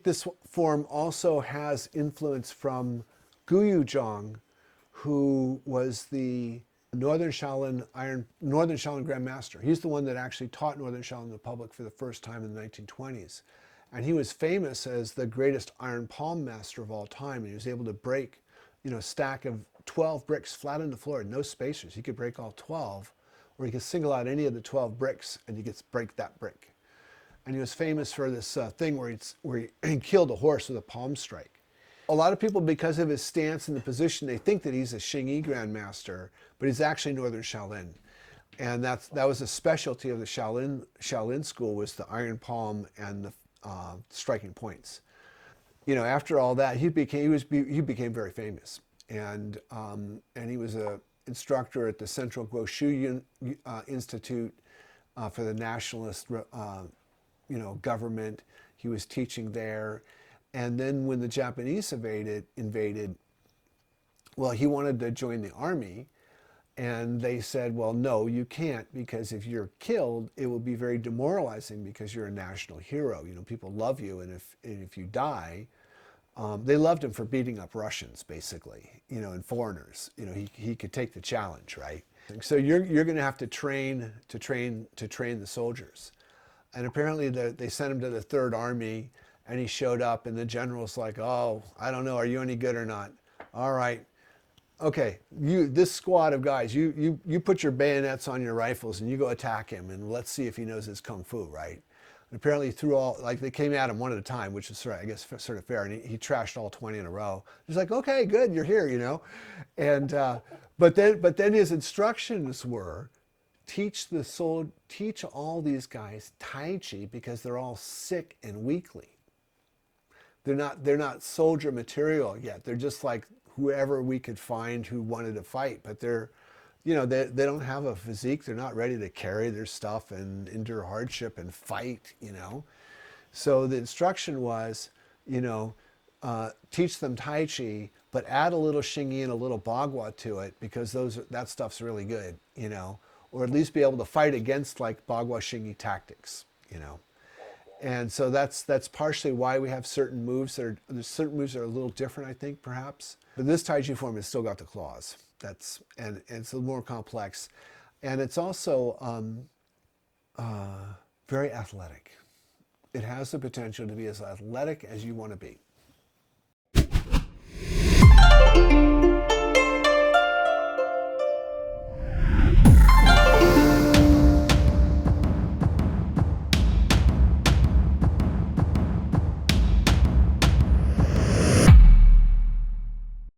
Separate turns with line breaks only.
this form also has influence from Guyu Zhang, who was the Northern Shaolin Grand Master. He's the one that actually taught Northern Shaolin in the public for the first time in the 1920s. And he was famous as the greatest iron palm master of all time. And he was able to break, a stack of 12 bricks flat on the floor, no spacers. He could break all 12, or he could single out any of the 12 bricks and he could break that brick. And he was famous for this thing where he killed a horse with a palm strike. A lot of people, because of his stance and the position, they think that he's a Xingyi Grandmaster, but he's actually Northern Shaolin. And that was a specialty of the Shaolin school, was the iron palm and the striking points. After all that, he became very famous. And he was an instructor at the Central Guoshu Institute for the nationalist government. He was teaching there. And then when the Japanese invaded, well, he wanted to join the army. And they said, well, no, you can't, because if you're killed, it will be very demoralizing because you're a national hero. People love you, and if you die, they loved him for beating up Russians, basically, and foreigners. He could take the challenge, right? So you're going to have to train the soldiers. And apparently they sent him to the Third Army, and he showed up, and the general's like, oh, I don't know, are you any good or not? All right. Okay, this squad of guys, you put your bayonets on your rifles and you go attack him, and let's see if he knows his kung fu, right? And apparently they came at him one at a time, which is I guess sort of fair, and he trashed all 20 in a row. He's like, okay, good, you're here, and but then his instructions were, teach all these guys Tai Chi, because they're all sick and weakly. They're not soldier material yet. They're just like whoever we could find who wanted to fight, but they don't have a physique. They're not ready to carry their stuff and endure hardship and fight, So the instruction was, teach them Tai Chi, but add a little Xingyi and a little Bagua to it, because that stuff's really good, or at least be able to fight against like Bagua Xingyi tactics, And so that's partially why we have certain moves that are a little different, I think, perhaps. But this Tai Chi form has still got the claws. And it's a little more complex, and it's also very athletic. It has the potential to be as athletic as you want to be.